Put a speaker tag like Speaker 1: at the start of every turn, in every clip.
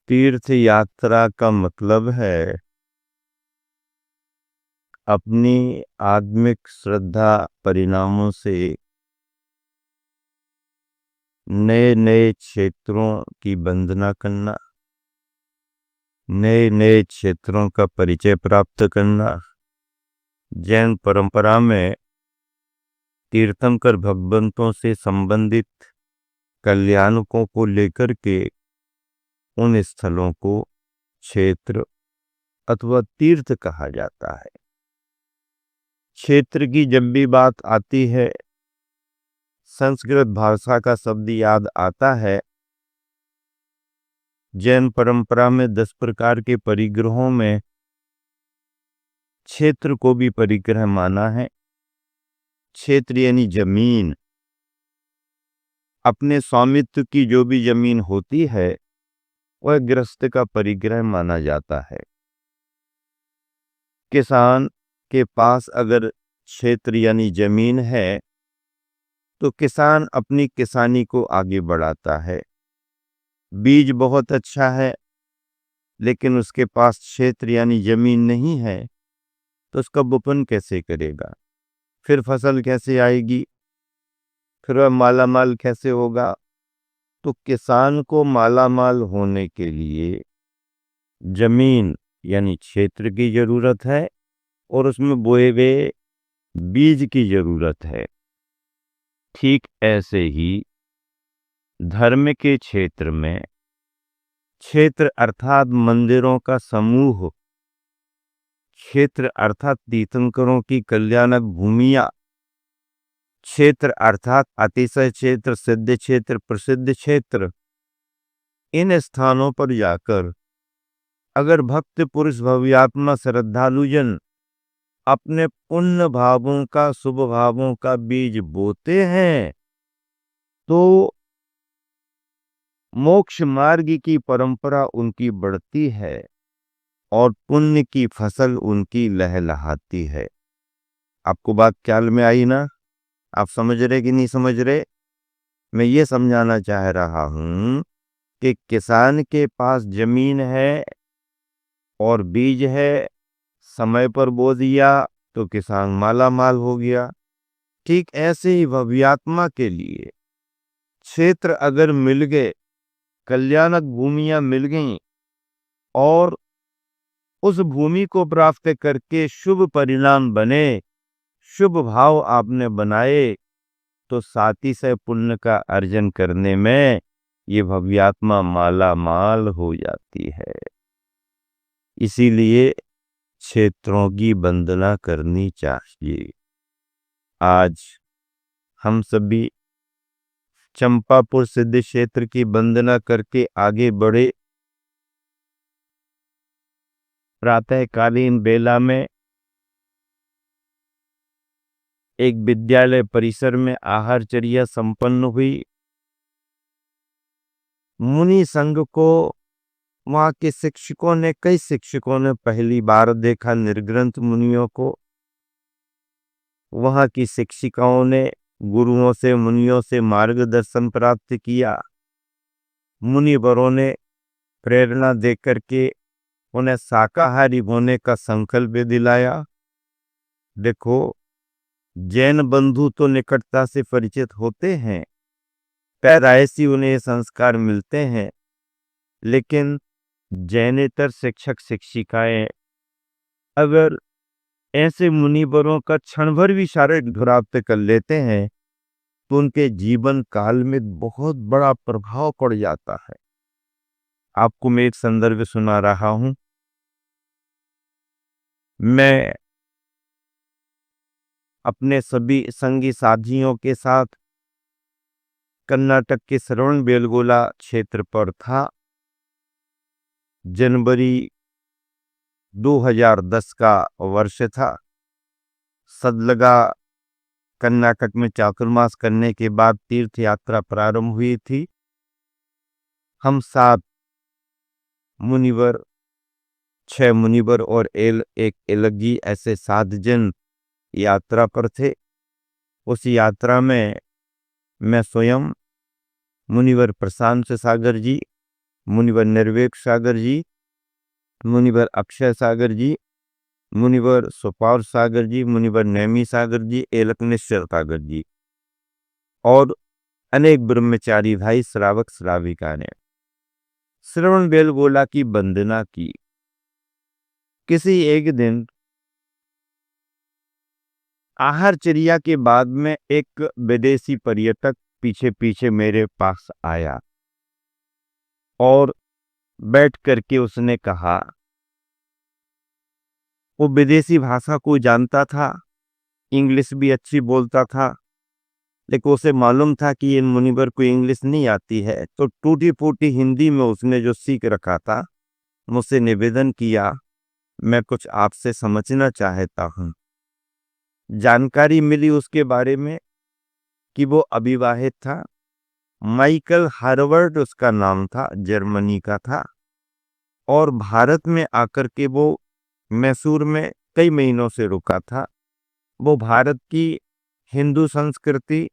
Speaker 1: तीर्थ यात्रा का मतलब है अपनी आत्मिक श्रद्धा परिणामों से नए नए क्षेत्रों की वंदना करना, नए नए क्षेत्रों का परिचय प्राप्त करना। जैन परंपरा में तीर्थंकर भगवंतों से संबंधित कल्याणकों को लेकर के उन स्थलों को क्षेत्र अथवा तीर्थ कहा जाता है। क्षेत्र की जब भी बात आती है, संस्कृत भाषा का शब्द याद आता है। जैन परंपरा में 10 प्रकार के परिग्रहों में क्षेत्र को भी परिग्रह माना है। क्षेत्र यानी जमीन, अपने स्वामित्व की जो भी जमीन होती है वह गृहस्थ का परिग्रह माना जाता है। किसान के पास अगर क्षेत्र यानी जमीन है तो किसान अपनी किसानी को आगे बढ़ाता है। बीज बहुत अच्छा है लेकिन उसके पास क्षेत्र यानी जमीन नहीं है तो उसका बोपन कैसे करेगा, फिर फसल कैसे आएगी, फिर वह मालामाल कैसे होगा। तो किसान को मालामाल होने के लिए जमीन यानी क्षेत्र की जरूरत है और उसमें बोए हुए बीज की जरूरत है। ठीक ऐसे ही धर्म के क्षेत्र में क्षेत्र अर्थात मंदिरों का समूह, क्षेत्र अर्थात तीर्थंकरों की कल्याणक भूमिया, क्षेत्र अर्थात अतिशय क्षेत्र, सिद्ध क्षेत्र, प्रसिद्ध क्षेत्र। इन स्थानों पर जाकर अगर भक्त पुरुष भव्यात्मा श्रद्धालुजन अपने पुण्य भावों का, शुभ भावों का बीज बोते हैं तो मोक्ष मार्ग की परंपरा उनकी बढ़ती है और पुण्य की फसल उनकी लहलहाती है। आपको बात ख्याल में आई ना? आप समझ रहे कि नहीं समझ रहे? मैं ये समझाना चाह रहा हूं कि किसान के पास जमीन है और बीज है, समय पर बो दिया तो किसान माला माल हो गया। ठीक ऐसे ही भव्यात्मा के लिए क्षेत्र अगर मिल गए, कल्याणक भूमियां मिल गईं और उस भूमि को प्राप्त करके शुभ परिणाम बने, शुभ भाव आपने बनाए तो साथी से पुण्य का अर्जन करने में ये भव्यात्मा माला माल हो जाती है। इसीलिए क्षेत्रों की वंदना करनी चाहिए। आज हम सभी चंपापुर सिद्ध क्षेत्र की वंदना करके आगे बढ़े। प्रातःकालीन बेला में एक विद्यालय परिसर में आहारचर्या संपन्न हुई। मुनि संघ को वहां के शिक्षकों ने, कई शिक्षकों ने पहली बार देखा, निर्ग्रंथ मुनियों को। वहां की शिक्षिकाओं ने गुरुओं से, मुनियों से मार्गदर्शन प्राप्त किया। मुनिवरों ने प्रेरणा देकर के उन्हें शाकाहारी होने का संकल्प दिलाया। देखो, जैन बंधु तो निकटता से परिचित होते हैं, पैरायसी उन्हें संस्कार मिलते हैं, लेकिन जैनेतर शिक्षक शिक्षिकाएं अगर ऐसे मुनिवरों का क्षण भर भी शारीरिक प्राप्त कर लेते हैं तो उनके जीवन काल में बहुत बड़ा प्रभाव पड़ जाता है। आपको मैं एक संदर्भ सुना रहा हूं। मैं अपने सभी संगी साथियों के साथ कर्नाटक के श्रवणबेलगोला क्षेत्र पर था। जनवरी 2010 का वर्ष था। सदलगा कर्नाटक में चातुर्मास करने के बाद तीर्थ यात्रा प्रारंभ हुई थी। हम 7 मुनिवर, 6 मुनिवर और एक एलगी, ऐसे 7 जन यात्रा पर थे। उस यात्रा में मैं स्वयं, मुनिवर प्रशांत सागर जी, मुनिवर निर्वेक सागर जी, मुनिवर अक्षय सागर जी, मुनिवर सुपार सागर जी, मुनिवर नेमी सागर जी, एलकनेश्वर सागर जी और अनेक ब्रह्मचारी भाई श्रावक श्राविका ने श्रवण बेलगोला की वंदना की। किसी एक दिन आहारचर्या के बाद में एक विदेशी पर्यटक पीछे पीछे मेरे पास आया और बैठ करके उसने कहा, वो विदेशी भाषा को जानता था, इंग्लिश भी अच्छी बोलता था, लेकिन उसे मालूम था कि इन मुनिवर को इंग्लिश नहीं आती है, तो टूटी फूटी हिंदी में उसने जो सीख रखा था, मुझसे निवेदन किया, मैं कुछ आपसे समझना चाहता हूँ। जानकारी मिली उसके बारे में कि वो अविवाहित था, माइकल हार्वर्ड उसका नाम था, जर्मनी का था और भारत में आकर के वो मैसूर में कई महीनों से रुका था। वो भारत की हिंदू संस्कृति,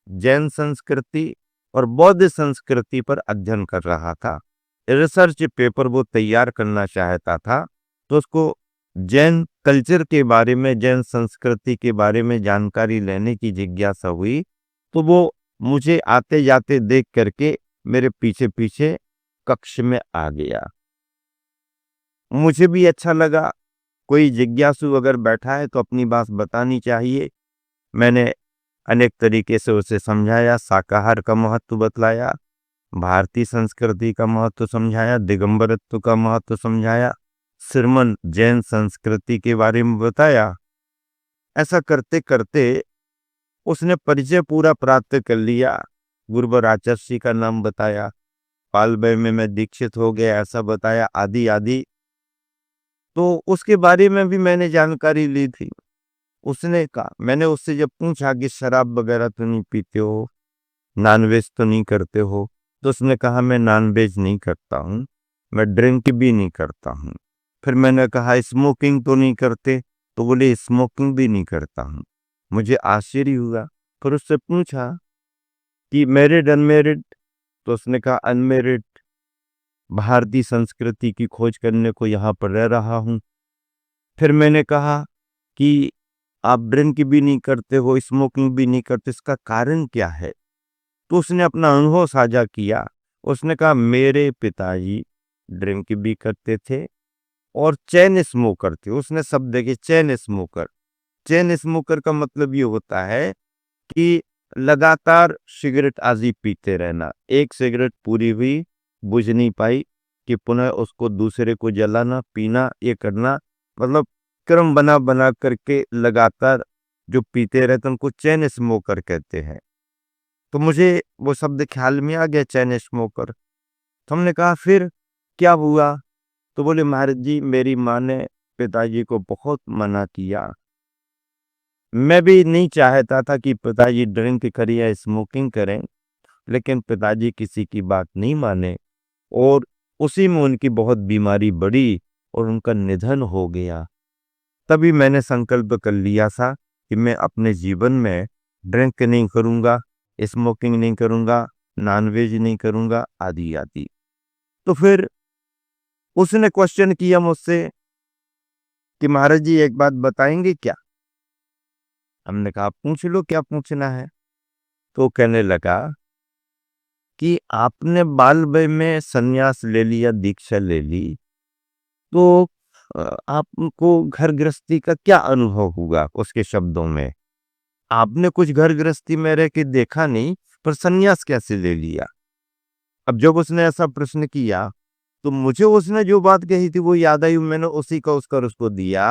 Speaker 1: जैन संस्कृति और बौद्ध संस्कृति पर अध्ययन कर रहा था। रिसर्च पेपर वो तैयार करना चाहता था, तो उसको जैन कल्चर के बारे में, जैन संस्कृति के बारे में जानकारी लेने की जिज्ञासा हुई, तो वो मुझे आते जाते देख करके मेरे पीछे पीछे कक्ष में आ गया। मुझे भी अच्छा लगा, कोई जिज्ञासु अगर बैठा है तो अपनी बात बतानी चाहिए। मैंने अनेक तरीके से उसे समझाया, शाकाहार का महत्व बतलाया, भारतीय संस्कृति का महत्व समझाया, दिगंबरत्व का महत्व समझाया, श्रीमन जैन संस्कृति के बारे में बताया। ऐसा करते करते उसने परिचय पूरा प्राप्त कर लिया, गुरुवर आचार्य का नाम बताया, पालबय में मैं दीक्षित हो गया ऐसा बताया, आदि आदि। तो उसके बारे में भी मैंने जानकारी ली थी। उसने कहा, मैंने उससे जब पूछा कि शराब वगैरह तो नहीं पीते हो, नॉनवेज तो नहीं करते हो, तो उसने कहा मैं नॉनवेज नहीं करता हूँ, मैं ड्रिंक भी नहीं करता हूँ। फिर मैंने कहा स्मोकिंग तो नहीं करते, तो बोले स्मोकिंग भी नहीं करता हूँ। मुझे आश्चर्य हुआ, फिर उससे पूछा कि मैरिड अनमैरिड, तो उसने कहा अनमैरिड, भारतीय संस्कृति की खोज करने को यहाँ पर रह रहा हूँ। फिर मैंने कहा कि आप ड्रिंक भी नहीं करते हो, स्मोकिंग भी नहीं करते, इसका कारण क्या है? तो उसने अपना अनुभव साझा किया। उसने कहा मेरे पिताजी ड्रिंक भी करते थे और चेन स्मोकर थे। उसने शब्द देखे, चेन स्मोकर। चेन स्मोकर का मतलब ये होता है कि लगातार सिगरेट आदि पीते रहना, एक सिगरेट पूरी हुई, बुझ नहीं पाई कि पुनः उसको दूसरे को जलाना, पीना, ये करना, मतलब क्रम बना बना करके लगातार जो पीते रहते उनको चेन स्मोकर कहते हैं। तो मुझे वो शब्द ख्याल में आ गया, चेन स्मोकर। तो हमने कहा फिर क्या हुआ? तो बोले महाराज जी मेरी माँ ने पिताजी को बहुत मना किया, मैं भी नहीं चाहता था कि पिताजी ड्रिंक करें या स्मोकिंग करें, लेकिन पिताजी किसी की बात नहीं माने और उसी में उनकी बहुत बीमारी बढ़ी और उनका निधन हो गया। तभी मैंने संकल्प कर लिया था कि मैं अपने जीवन में ड्रिंक नहीं करूंगा, स्मोकिंग नहीं करूंगा, नॉनवेज नहीं करूंगा, आदि आदि। तो फिर उसने क्वेश्चन किया मुझसे कि महाराज जी एक बात बताएंगे क्या? हमने कहा पूछ लो, क्या पूछना है? तो कहने लगा कि आपने बाल वय में संन्यास ले लिया, दीक्षा ले ली, तो आपको घर गृहस्थी का क्या अनुभव हुआ? उसके शब्दों में, आपने कुछ घर गृहस्थी में रह के देखा नहीं, पर संन्यास कैसे ले लिया? अब जब उसने ऐसा प्रश्न किया तो मुझे उसने जो बात कही थी वो याद आई। मैंने उसी का उत्तर उसको दिया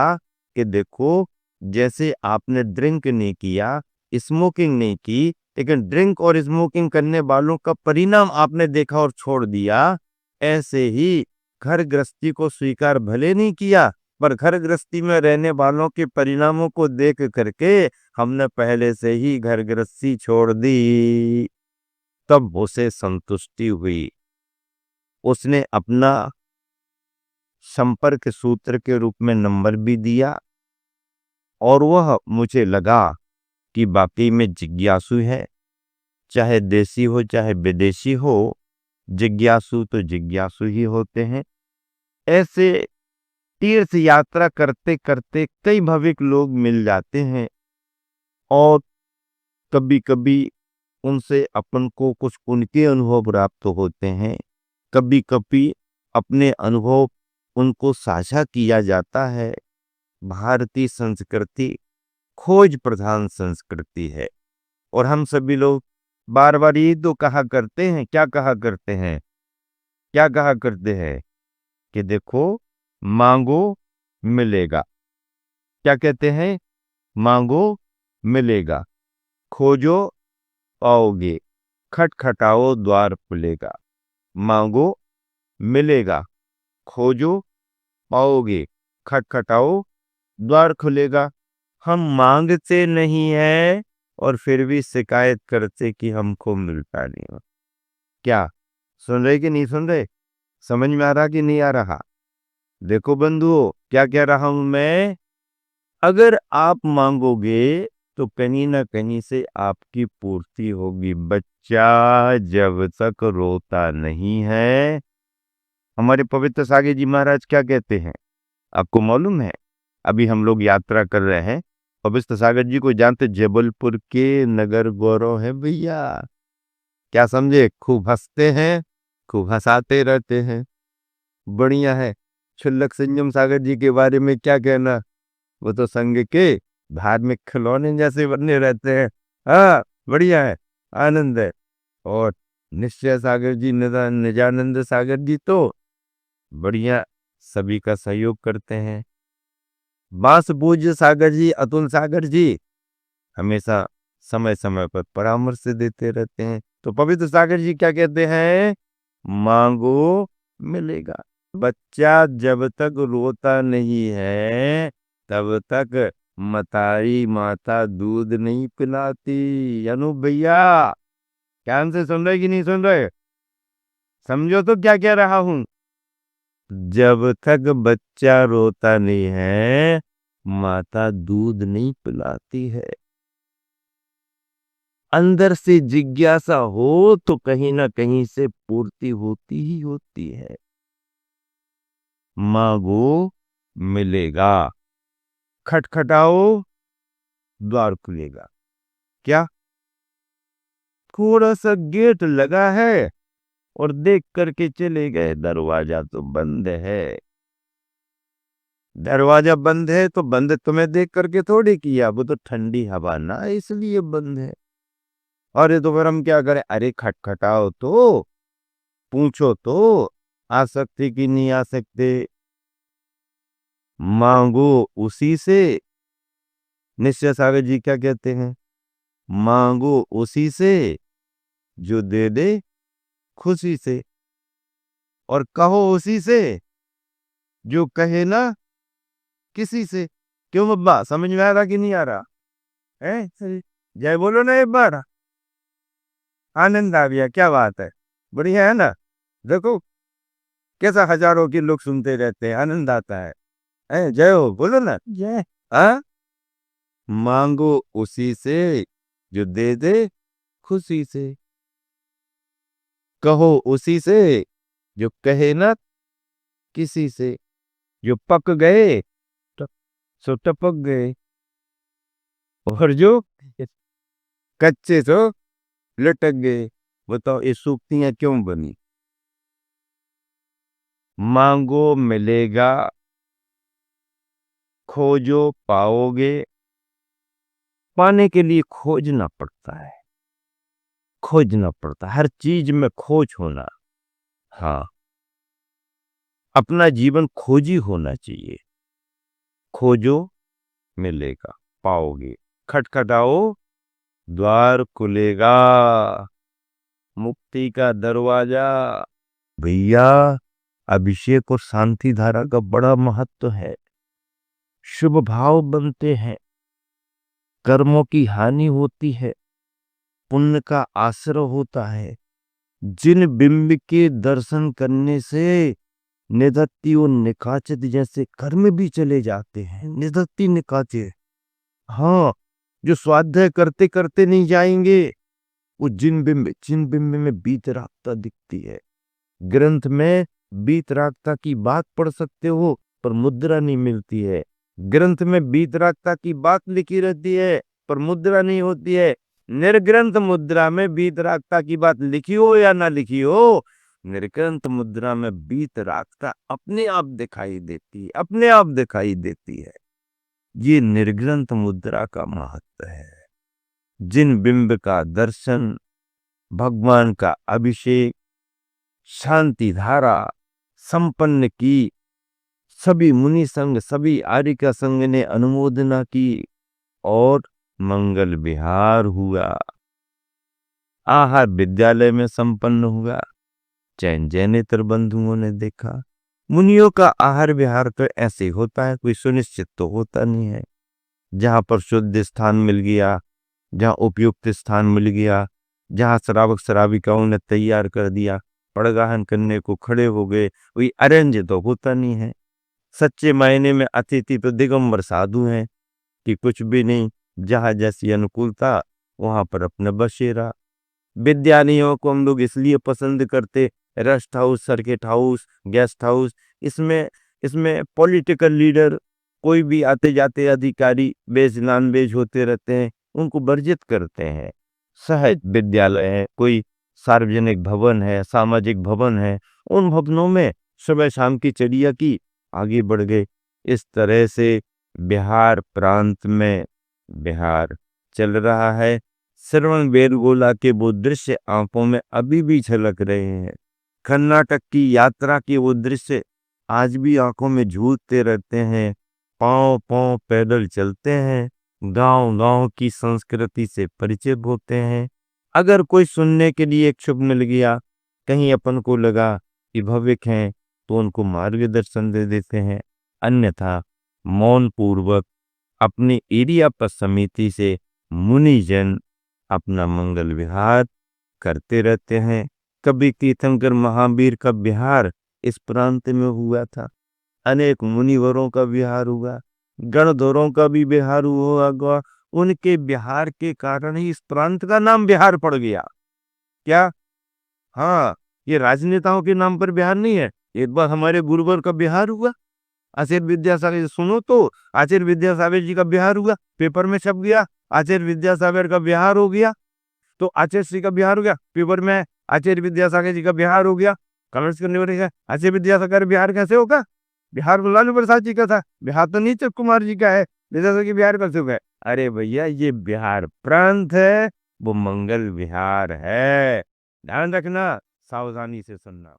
Speaker 1: कि देखो, जैसे आपने ड्रिंक नहीं किया, स्मोकिंग नहीं की, लेकिन ड्रिंक और स्मोकिंग करने वालों का परिणाम आपने देखा और छोड़ दिया, ऐसे ही घर गृहस्थी को स्वीकार भले नहीं किया, पर घर गृहस्थी में रहने वालों के परिणामों को देख करके हमने पहले से ही घर गृहस्थी छोड़ दी। तब उसे संतुष्टि हुई। उसने अपना संपर्क सूत्र के रूप में नंबर भी दिया और वह मुझे लगा कि वाकई में जिज्ञासु है, चाहे देसी हो चाहे विदेशी हो, जिज्ञासु तो जिज्ञासु ही होते हैं। ऐसे तीर्थ यात्रा करते करते कई भाविक लोग मिल जाते हैं और कभी कभी उनसे अपन को कुछ उनके अनुभव प्राप्त होते हैं, कभी कभी अपने अनुभव उनको साझा किया जाता है। भारतीय संस्कृति खोज प्रधान संस्कृति है और हम सभी लोग बार बार ये तो कहा करते हैं, क्या कहा करते हैं, क्या कहा करते हैं कि देखो मांगो मिलेगा। क्या कहते हैं? मांगो मिलेगा, खोजो पाओगे, खटखटाओ द्वार खुलेगा। मांगो मिलेगा, खोजो पाओगे, खटखटाओ द्वार खुलेगा। हम मांगते नहीं है और फिर भी शिकायत करते कि हमको मिलता नहीं हो। क्या सुन रहे कि नहीं सुन रहे? समझ में आ रहा कि नहीं आ रहा? देखो बंधुओं, क्या कह रहा हूं मैं? अगर आप मांगोगे तो कहीं ना कहीं से आपकी पूर्ति होगी। बच्चा जब तक रोता नहीं है, हमारे पवित्र सागे जी महाराज क्या कहते हैं आपको मालूम है? अभी हम लोग यात्रा कर रहे हैं, पवित्र सागर जी को जानते, जबलपुर के नगर गौरव है भैया। क्या समझे? खूब हंसते हैं, खूब हंसाते रहते हैं, बढ़िया है। क्षुल्लक संयम सागर जी के बारे में क्या कहना, वो तो संग के धार्मिक खिलौने जैसे बने रहते हैं। हाँ, बढ़िया है, आनंद है। और निश्चय सागर जी, निजानंद सागर जी तो बढ़िया, सभी का सहयोग करते हैं। बांस पूज्य सागर जी, अतुल सागर जी हमेशा समय समय पर परामर्श देते रहते हैं। तो पवित्र सागर जी क्या कहते हैं? मांगो मिलेगा। बच्चा जब तक रोता नहीं है तब तक मतारी माता दूध नहीं पिलाती। अनु भैया, ध्यान से सुन रहे कि नहीं सुन रहे? समझो तो क्या कह रहा हूं। जब तक बच्चा रोता नहीं है माता दूध नहीं पिलाती है। अंदर से जिज्ञासा हो तो कहीं ना कहीं से पूर्ति होती ही होती है। मांगो मिलेगा, खटखटाओ द्वार खुलेगा। क्या थोड़ा सा गेट लगा है और देख करके चले गए, दरवाजा तो बंद है। दरवाजा बंद है तो बंद तुम्हें देख करके थोड़ी किया, वो तो ठंडी हवा ना इसलिए बंद है। अरे तो फिर हम क्या करें? अरे खटखटाओ तो, पूछो तो, आ सकते कि नहीं आ सकते। मांगो उसी से, निश्चय सागर जी क्या कहते हैं? मांगो उसी से जो दे दे खुशी से, और कहो उसी से जो कहे ना किसी से। क्यों बब्बा, समझ में आ रहा कि नहीं आ रहा है? जय बोलो ना एक बार। आनंद आ गया, क्या बात है, बढ़िया है ना? देखो कैसा हजारों के लोग सुनते रहते हैं, आनंद आता है? जय हो, बोलो ना जय। हाँ, मांगो उसी से जो दे दे खुशी से, कहो उसी से जो कहे ना किसी से। जो पक गए तो सो टपक गए, और जो कच्चे सो लटक गए। बताओ ये सूक्तियां क्यों बनी? मांगो मिलेगा, खोजो पाओगे। पाने के लिए खोजना पड़ता है, खोजना पड़ता है, हर चीज में खोज होना। हाँ, अपना जीवन खोजी होना चाहिए। खोजो मिलेगा, पाओगे, खटखटाओ द्वार खुलेगा। मुक्ति का दरवाजा। भैया, अभिषेक और शांति धारा का बड़ा महत्व है। शुभ भाव बनते हैं, कर्मों की हानि होती है, पुण्य का आश्रय होता है। जिन बिंब के दर्शन करने से निधत्ती और निकाचित जैसे कर्म भी चले जाते हैं। निधत्ती निकाचित, हाँ, जो स्वाध्याय करते करते नहीं जाएंगे, वो जिन बिंब में बीत रास्ता दिखती है। ग्रंथ में वीतरागता की बात पढ़ सकते हो, पर मुद्रा नहीं मिलती है। ग्रंथ में वीतरागता की बात लिखी रहती है, पर मुद्रा नहीं होती है। निर्ग्रंथ मुद्रा में वीतरागता की बात लिखी हो या ना लिखी हो, निर्ग्रंथ मुद्रा में वीतरागता अपने आप दिखाई देती है, अपने आप दिखाई देती है। ये निर्ग्रंथ मुद्रा का महत्व है। जिन बिंब का दर्शन, भगवान का अभिषेक, शांति धारा संपन्न की, सभी मुनि संघ, सभी आर्यिका संघ ने अनुमोदना की और मंगल विहार हुआ, आहार विद्यालय में संपन्न हुआ। जैन जैनेतर बंधुओं ने देखा, मुनियों का आहार विहार तो ऐसे होता है, कोई सुनिश्चित तो होता नहीं है। जहां पर शुद्ध स्थान मिल गया, जहां उपयुक्त स्थान मिल गया, जहां श्रावक श्राविकाओं ने तैयार कर दिया, पड़गाहन करने को खड़े हो गए, कोई अरेंज तो होता नहीं है। सच्चे मायने में अतिथि तो दिगंबर साधु हैं कि कुछ भी नहीं, जहां जैसी अनुकूलता वहां पर अपना बसेरा। विद्यालयों को हम लोग इसलिए पसंद करते, rest house, circuit house, guest house, इसमें इसमें पॉलिटिकल लीडर, कोई भी आते जाते अधिकारी वेज नॉन वेज होते रहते हैं, उनको वर्जित करते हैं। सहज विद्यालय है, कोई सार्वजनिक भवन है, सामाजिक भवन है, उन भवनों में सुबह शाम की चर्या की, आगे बढ़ गए। इस तरह से बिहार प्रांत में बिहार चल रहा है। श्रवण बेलगोला के वो दृश्य आंखों में अभी भी झलक रहे हैं। कर्नाटक की यात्रा के वो दृश्य आज भी आंखों में झूलते रहते हैं। पांव पांव पैदल चलते हैं, गांव गांव की संस्कृति से परिचित होते हैं। अगर कोई सुनने के लिए इच्छुक मिल गया, कहीं अपन को लगा कि भविक हैं, तो उनको मार्गदर्शन दे देते हैं। अन्यथा मौन पूर्वक अपनी एरिया पर समिति से मुनिजन अपना मंगल विहार करते रहते हैं। कभी तीर्थंकर महावीर का विहार इस प्रांत में हुआ था, अनेक मुनिवरों का विहार हुआ, गणधरों का भी विहार हुआ। उनके विहार के कारण ही इस प्रांत का नाम बिहार पड़ गया। क्या? हाँ, ये राजनेताओं के नाम पर बिहार नहीं है। एक बार हमारे गुरुवर का बिहार हुआ, आचार्य विद्यासागर, सुनो तो, आचार्य विद्यासागर जी का बिहार हुआ, पेपर में छप गया, आचार्य विद्यासागर का बिहार हो गया। तो आचार्य श्री का बिहार हो गया, पेपर में आचार्य विद्यासागर जी का बिहार हो गया। कमेंट्स करने वाले आचार्य विद्यासागर बिहार कैसे होगा? बिहार तो लालू प्रसाद जी का था, बिहार तो नीतीश कुमार जी का है, विद्यासागर की बिहार कैसे होगा? अरे भैया, ये बिहार प्रांत है, वो मंगल विहार है। ध्यान रखना, सावधानी से सुनना।